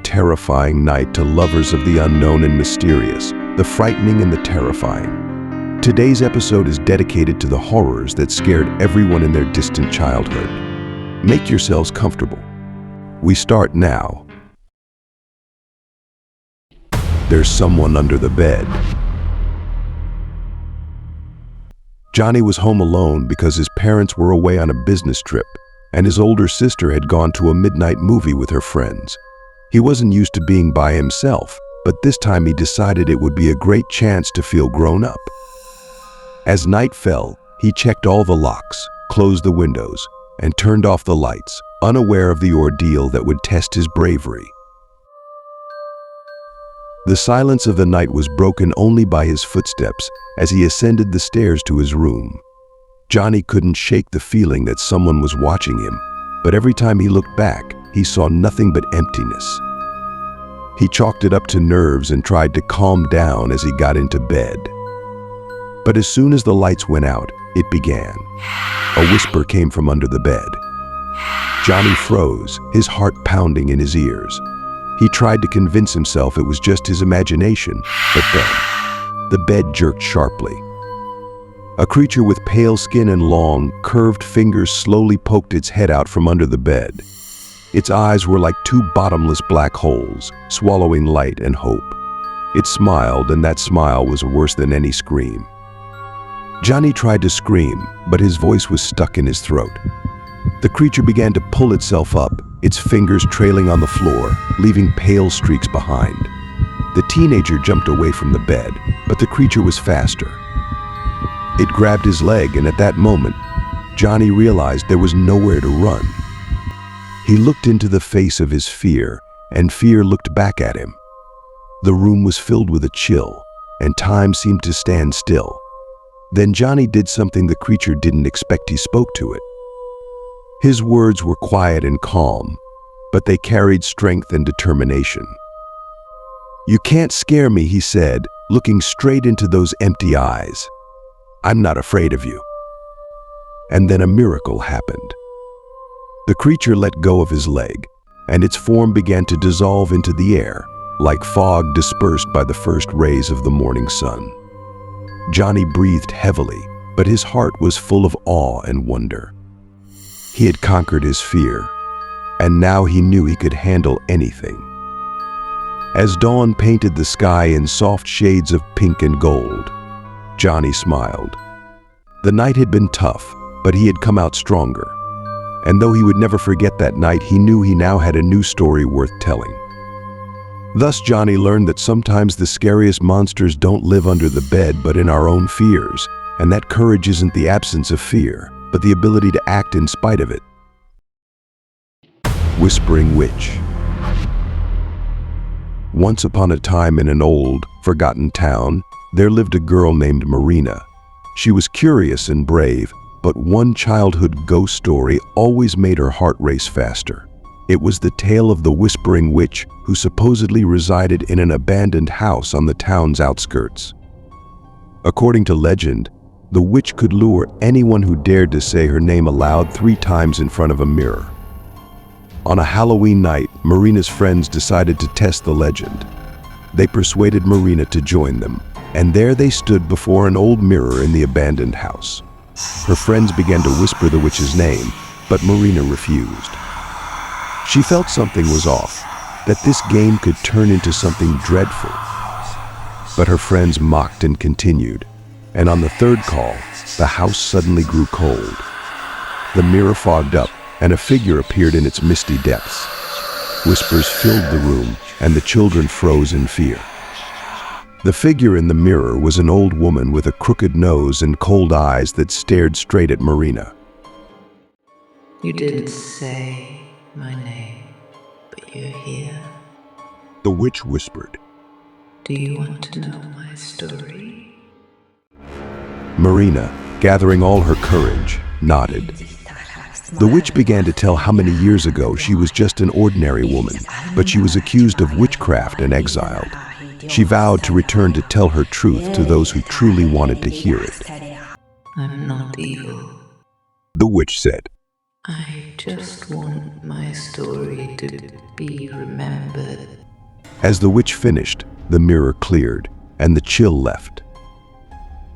Terrifying night to lovers of the unknown and mysterious, the frightening and the terrifying. Today's episode is dedicated to the horrors that scared everyone in their distant childhood. Make yourselves comfortable. We start now. There's someone under the bed. Johnny was home alone because his parents were away on a business trip, and his older sister had gone to a midnight movie with her friends. He wasn't used to being by himself, but this time he decided it would be a great chance to feel grown up. As night fell, he checked all the locks, closed the windows, and turned off the lights, unaware of the ordeal that would test his bravery. The silence of the night was broken only by his footsteps as he ascended the stairs to his room. Johnny couldn't shake the feeling that someone was watching him, but every time he looked back, he saw nothing but emptiness. He chalked it up to nerves and tried to calm down as he got into bed. But as soon as the lights went out, it began. A whisper came from under the bed. Johnny froze, his heart pounding in his ears. He tried to convince himself it was just his imagination, but then the bed jerked sharply. A creature with pale skin and long, curved fingers slowly poked its head out from under the bed. Its eyes were like two bottomless black holes, swallowing light and hope. It smiled, and that smile was worse than any scream. Johnny tried to scream, but his voice was stuck in his throat. The creature began to pull itself up, its fingers trailing on the floor, leaving pale streaks behind. The teenager jumped away from the bed, but the creature was faster. It grabbed his leg, and at that moment, Johnny realized there was nowhere to run. He looked into the face of his fear, and fear looked back at him. The room was filled with a chill, and time seemed to stand still. Then Johnny did something the creature didn't expect. He spoke to it. His words were quiet and calm, but they carried strength and determination. "You can't scare me," he said, looking straight into those empty eyes. "I'm not afraid of you." And then a miracle happened. The creature let go of his leg, and its form began to dissolve into the air, like fog dispersed by the first rays of the morning sun. Johnny breathed heavily, but his heart was full of awe and wonder. He had conquered his fear, and now he knew he could handle anything. As dawn painted the sky in soft shades of pink and gold, Johnny smiled. The night had been tough, but he had come out stronger. And though he would never forget that night, he knew he now had a new story worth telling. Thus, Johnny learned that sometimes the scariest monsters don't live under the bed, but in our own fears, and that courage isn't the absence of fear, but the ability to act in spite of it. Whispering Witch. Once upon a time in an old, forgotten town, there lived a girl named Marina. She was curious and brave, but one childhood ghost story always made her heart race faster. It was the tale of the Whispering Witch who supposedly resided in an abandoned house on the town's outskirts. According to legend, the witch could lure anyone who dared to say her name aloud 3 times in front of a mirror. On a Halloween night, Marina's friends decided to test the legend. They persuaded Marina to join them, and there they stood before an old mirror in the abandoned house. Her friends began to whisper the witch's name, but Marina refused. She felt something was off, that this game could turn into something dreadful. But her friends mocked and continued, and on the 3rd call, the house suddenly grew cold. The mirror fogged up, and a figure appeared in its misty depths. Whispers filled the room, and the children froze in fear. The figure in the mirror was an old woman with a crooked nose and cold eyes that stared straight at Marina. "You didn't say my name, but you're here. The witch whispered. Do you want to know my story?" Marina, gathering all her courage, nodded. The witch began to tell how many years ago she was just an ordinary woman, but she was accused of witchcraft and exiled. She vowed to return to tell her truth to those who truly wanted to hear it. "I'm not evil," The witch said. I just want my story to be remembered. As the witch finished, the mirror cleared, and the chill left.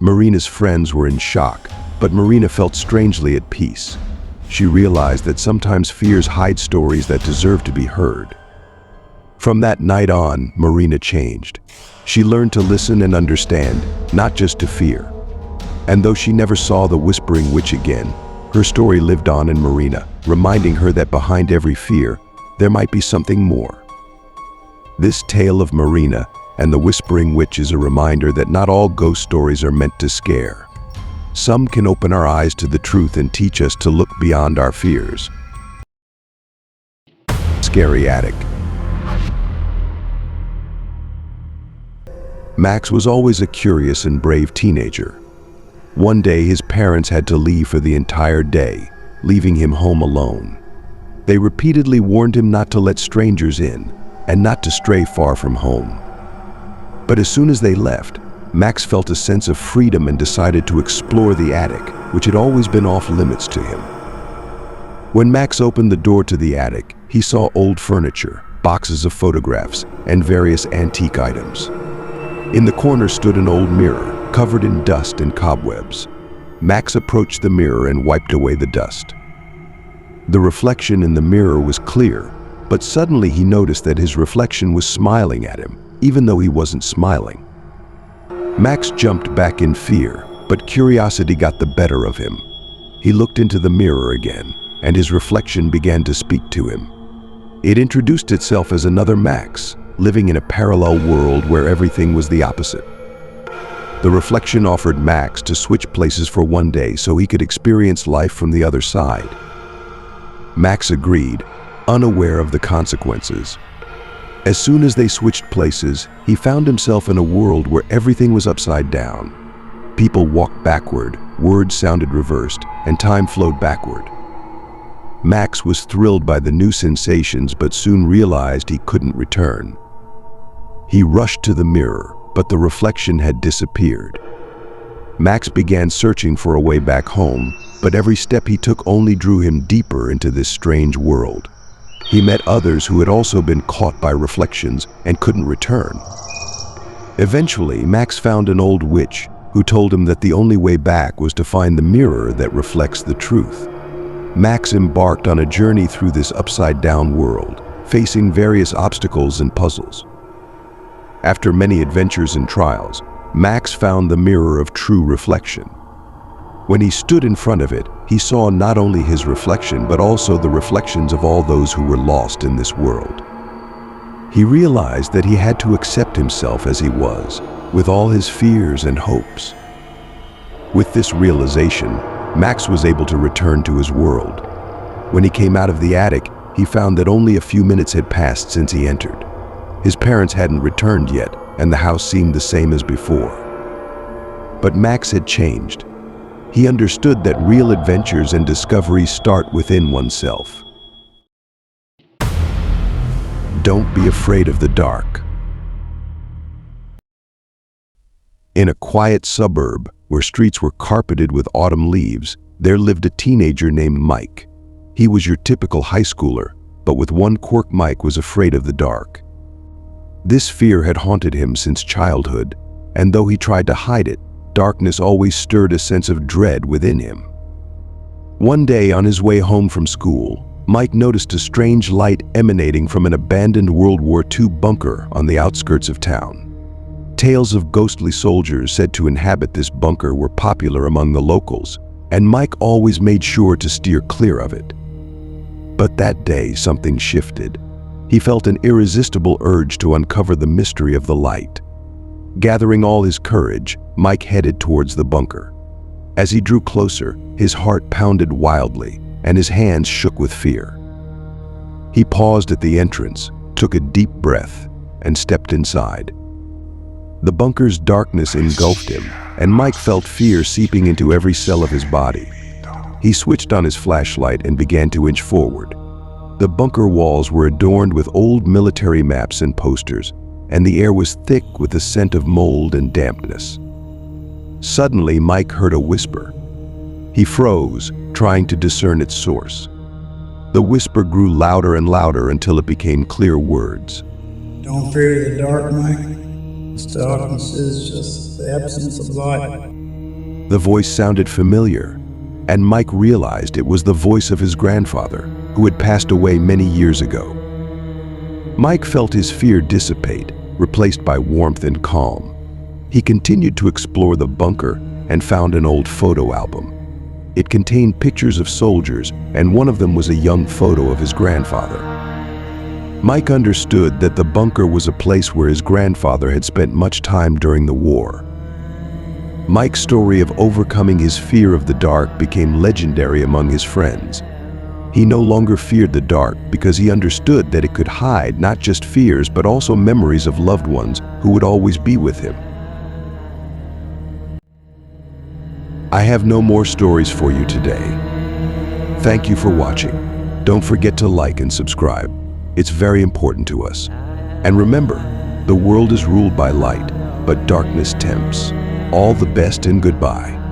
Marina's friends were in shock, but Marina felt strangely at peace. She realized that sometimes fears hide stories that deserve to be heard. From that night on, Marina changed. She learned to listen and understand, not just to fear. And though she never saw the Whispering Witch again, her story lived on in Marina, reminding her that behind every fear, there might be something more. This tale of Marina and the Whispering Witch is a reminder that not all ghost stories are meant to scare. Some can open our eyes to the truth and teach us to look beyond our fears. Scary Attic. Max was always a curious and brave teenager. One day, his parents had to leave for the entire day, leaving him home alone. They repeatedly warned him not to let strangers in and not to stray far from home. But as soon as they left, Max felt a sense of freedom and decided to explore the attic, which had always been off limits to him. When Max opened the door to the attic, he saw old furniture, boxes of photographs, and various antique items. In the corner stood an old mirror, covered in dust and cobwebs. Max approached the mirror and wiped away the dust. The reflection in the mirror was clear, but suddenly he noticed that his reflection was smiling at him, even though he wasn't smiling. Max jumped back in fear, but curiosity got the better of him. He looked into the mirror again, and his reflection began to speak to him. It introduced itself as another Max, living in a parallel world where everything was the opposite. The reflection offered Max to switch places for one day so he could experience life from the other side. Max agreed, unaware of the consequences. As soon as they switched places, he found himself in a world where everything was upside down. People walked backward, words sounded reversed, and time flowed backward. Max was thrilled by the new sensations but soon realized he couldn't return. He rushed to the mirror, but the reflection had disappeared. Max began searching for a way back home, but every step he took only drew him deeper into this strange world. He met others who had also been caught by reflections and couldn't return. Eventually, Max found an old witch who told him that the only way back was to find the mirror that reflects the truth. Max embarked on a journey through this upside-down world, facing various obstacles and puzzles. After many adventures and trials, Max found the mirror of true reflection. When he stood in front of it, he saw not only his reflection but also the reflections of all those who were lost in this world. He realized that he had to accept himself as he was, with all his fears and hopes. With this realization, Max was able to return to his world. When he came out of the attic, he found that only a few minutes had passed since he entered. His parents hadn't returned yet, and the house seemed the same as before. But Max had changed. He understood that real adventures and discoveries start within oneself. Don't be afraid of the dark. In a quiet suburb where streets were carpeted with autumn leaves, there lived a teenager named Mike. He was your typical high schooler, but with one quirk: Mike was afraid of the dark. This fear had haunted him since childhood, and though he tried to hide it, darkness always stirred a sense of dread within him. One day, on his way home from school, Mike noticed a strange light emanating from an abandoned World War II bunker on the outskirts of town. Tales of ghostly soldiers said to inhabit this bunker were popular among the locals, and Mike always made sure to steer clear of it. But that day, something shifted. He felt an irresistible urge to uncover the mystery of the light. Gathering all his courage, Mike headed towards the bunker. As he drew closer, his heart pounded wildly, and his hands shook with fear. He paused at the entrance, took a deep breath, and stepped inside. The bunker's darkness engulfed him, and Mike felt fear seeping into every cell of his body. He switched on his flashlight and began to inch forward. The bunker walls were adorned with old military maps and posters, and the air was thick with the scent of mold and dampness. Suddenly, Mike heard a whisper. He froze, trying to discern its source. The whisper grew louder and louder until it became clear words. Don't fear the dark, Mike. This darkness is just the absence of light. The voice sounded familiar, and Mike realized it was the voice of his grandfather, who had passed away many years ago. Mike felt his fear dissipate, replaced by warmth and calm. He continued to explore the bunker and found an old photo album. It contained pictures of soldiers, and one of them was a young photo of his grandfather. Mike understood that the bunker was a place where his grandfather had spent much time during the war. Mike's story of overcoming his fear of the dark became legendary among his friends. He no longer feared the dark because he understood that it could hide not just fears but also memories of loved ones who would always be with him. I have no more stories for you today. Thank you for watching. Don't forget to like and subscribe. It's very important to us. And remember, the world is ruled by light, but darkness tempts. All the best and goodbye.